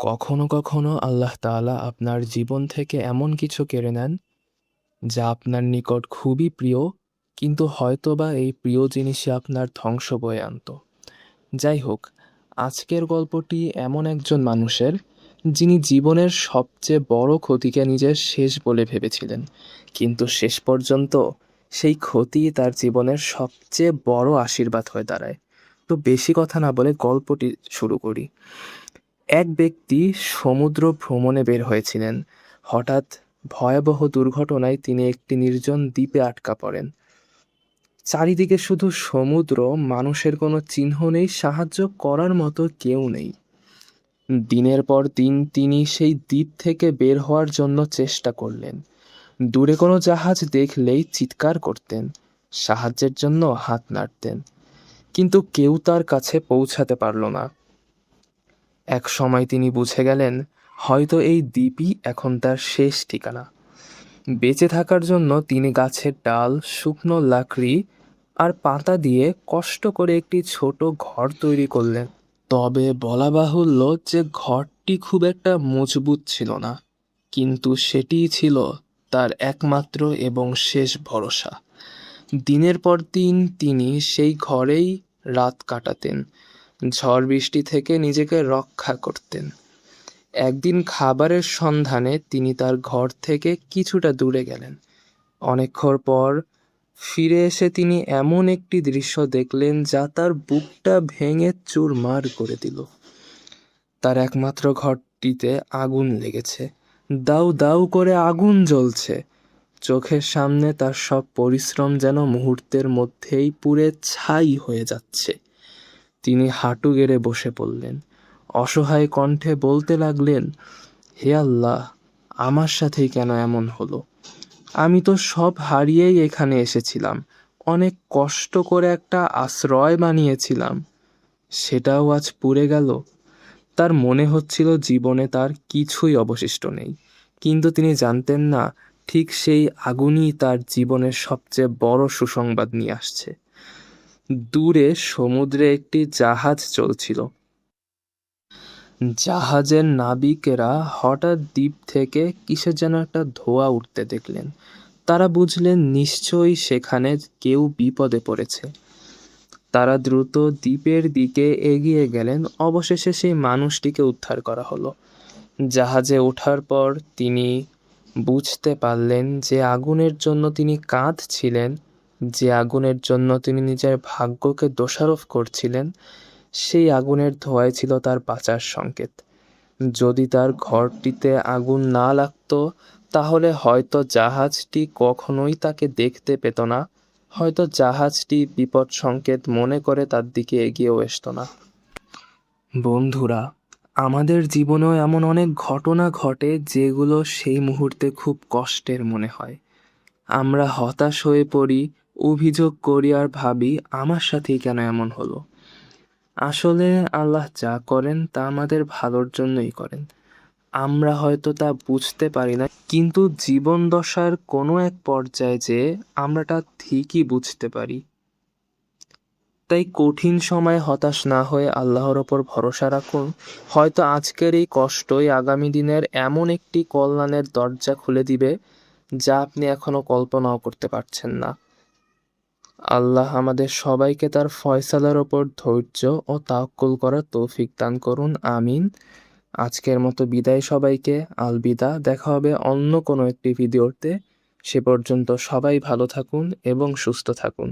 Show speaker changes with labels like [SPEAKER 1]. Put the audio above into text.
[SPEAKER 1] কখনো কখনো আল্লাহ তাআলা আপনার জীবন থেকে এমন কিছু কেড়ে নেন যা আপনার নিকট খুবই প্রিয়, কিন্তু হয়তোবা এই প্রিয় জিনিসই আপনার ধ্বংস বয়ে আনতো। যাই হোক, আজকের গল্পটি এমন একজন মানুষের, যিনি জীবনের সবচেয়ে বড় ক্ষতিকে নিজের শেষ বলে ভেবেছিলেন, কিন্তু শেষ পর্যন্ত সেই ক্ষতি তার জীবনের সবচেয়ে বড় আশীর্বাদ হয়ে দাঁড়ায়। তো বেশি কথা না বলে গল্পটি শুরু করি। এক ব্যক্তি সমুদ্র ভ্রমণে বের হয়েছিলেন। হঠাৎ ভয়াবহ দুর্ঘটনায় তিনি একটি নির্জন দ্বীপে আটকা পড়েন। চারিদিকে শুধু সমুদ্র, মানুষের কোনো চিহ্ন নেই, সাহায্য করার মতো কেউ নেই। দিনের পর দিন তিনি সেই দ্বীপ থেকে বের হওয়ার জন্য চেষ্টা করলেন। দূরে কোনো জাহাজ দেখলেই চিৎকার করতেন, সাহায্যের জন্য হাত নাড়তেন, কিন্তু কেউ তার কাছে পৌঁছাতে পারল না। এক সময় তিনি বুঝে গেলেন, হয়তো এই দ্বীপই এখন তার শেষ ঠিকানা। বেঁচে থাকার জন্য তিনি গাছের ডাল, শুকনো লাকড়ি আর পাতা দিয়ে কষ্ট করে একটি ছোট ঘর তৈরি করলেন। তবে বলা বাহুল্য যে ঘরটি খুব একটা মজবুত ছিল না, কিন্তু সেটিই ছিল তার একমাত্র এবং শেষ ভরসা। দিনের পর দিন তিনি সেই ঘরেই রাত কাটাতেন, ঝড় বৃষ্টি থেকে নিজেকে রক্ষা করতেন। একদিন খাবারের সন্ধানে তিনি তার ঘর থেকে কিছুটা দূরে গেলেন। অনেকক্ষণ পর ফিরে এসে তিনি এমন একটি দৃশ্য দেখলেন যা তার বুকটা ভেঙে চুরমার করে দিল। তার একমাত্র ঘরটিতে আগুন লেগেছে, দাউ দাউ করে আগুন জ্বলছে। চোখের সামনে তার সব পরিশ্রম যেন মুহূর্তের মধ্যেই পুড়ে ছাই হয়ে যাচ্ছে। তিনি হাঁটু গেড়ে বসে পড়লেন, অসহায় কণ্ঠে বলতে লাগলেন, হে আল্লাহ, আমার সাথেই কেন এমন হলো? আমি তো সব হারিয়েই এখানে এসেছিলাম, অনেক কষ্ট করে একটা আশ্রয় বানিয়েছিলাম, সেটাও আজ পুড়ে গেল। তার মনে হচ্ছিল জীবনে তার কিছুই অবশিষ্ট নেই, কিন্তু তিনি জানতেন না, ঠিক সেই আগুনই তার জীবনের সবচেয়ে বড় সুসংবাদ নিয়ে আসছে। দূরে সমুদ্রে একটি জাহাজ চলছিল। জাহাজের নাবিকেরা হঠাৎ দ্বীপ থেকে কিসের যেন একটা ধোঁয়া উঠতে দেখলেন। তারা বুঝলেন নিশ্চয়ই সেখানে কেউ বিপদে পড়েছে। তারা দ্রুত দ্বীপের দিকে এগিয়ে গেলেন। অবশেষে সেই মানুষটিকে উদ্ধার করা হলো। জাহাজে ওঠার পর তিনি বুঝতে পারলেন যে আগুনের জন্য তিনি কাঁদছিলেন, যে আগুনের জন্য তিনি নিজের ভাগ্যকে দোষারোপ করছিলেন, সেই আগুনের ধোঁয়াই ছিল তার বাঁচার সংকেত। যদি তার ঘরটিতে আগুন না লাগতো, তাহলে হয়তো জাহাজটি কখনোই তাকে দেখতে পেত না, হয়তো জাহাজটি বিপদ সংকেত মনে করে তার দিকে এগিয়েও আসতো না। বন্ধুরা, আমাদের জীবনেও এমন অনেক ঘটনা ঘটে যেগুলো সেই মুহূর্তে খুব কষ্টের মনে হয়। আমরা হতাশ হয়ে পড়ি, অভিযোগ করি আর ভাবি আমার সাথেই কেন এমন হলো। আসলে আল্লাহ যা করেন তা আমাদের ভালোর জন্যই করেন। আমরা হয়তো তা বুঝতে পারি না, কিন্তু জীবন দশার কোনো এক পর্যায়ে যে আমরা তা ঠিকই বুঝতে পারি। তাই কঠিন সময়ে হতাশ না হয়ে আল্লাহর ওপর ভরসা রাখুন। হয়তো আজকের এই কষ্টই আগামী দিনের এমন একটি কল্যাণের দরজা খুলে দিবে যা আপনি এখনো কল্পনাও করতে পারছেন না। আল্লাহ আমাদের সবাইকে তার ফয়সালার ওপর ধৈর্য ও তাওয়াক্কুল করার তৌফিক দান করুন, আমিন। আজকের মতো বিদায় সবাইকে, আলবিদা। দেখা হবে অন্য কোনো একটি ভিডিওতে। সে পর্যন্ত সবাই ভালো থাকুন এবং সুস্থ থাকুন।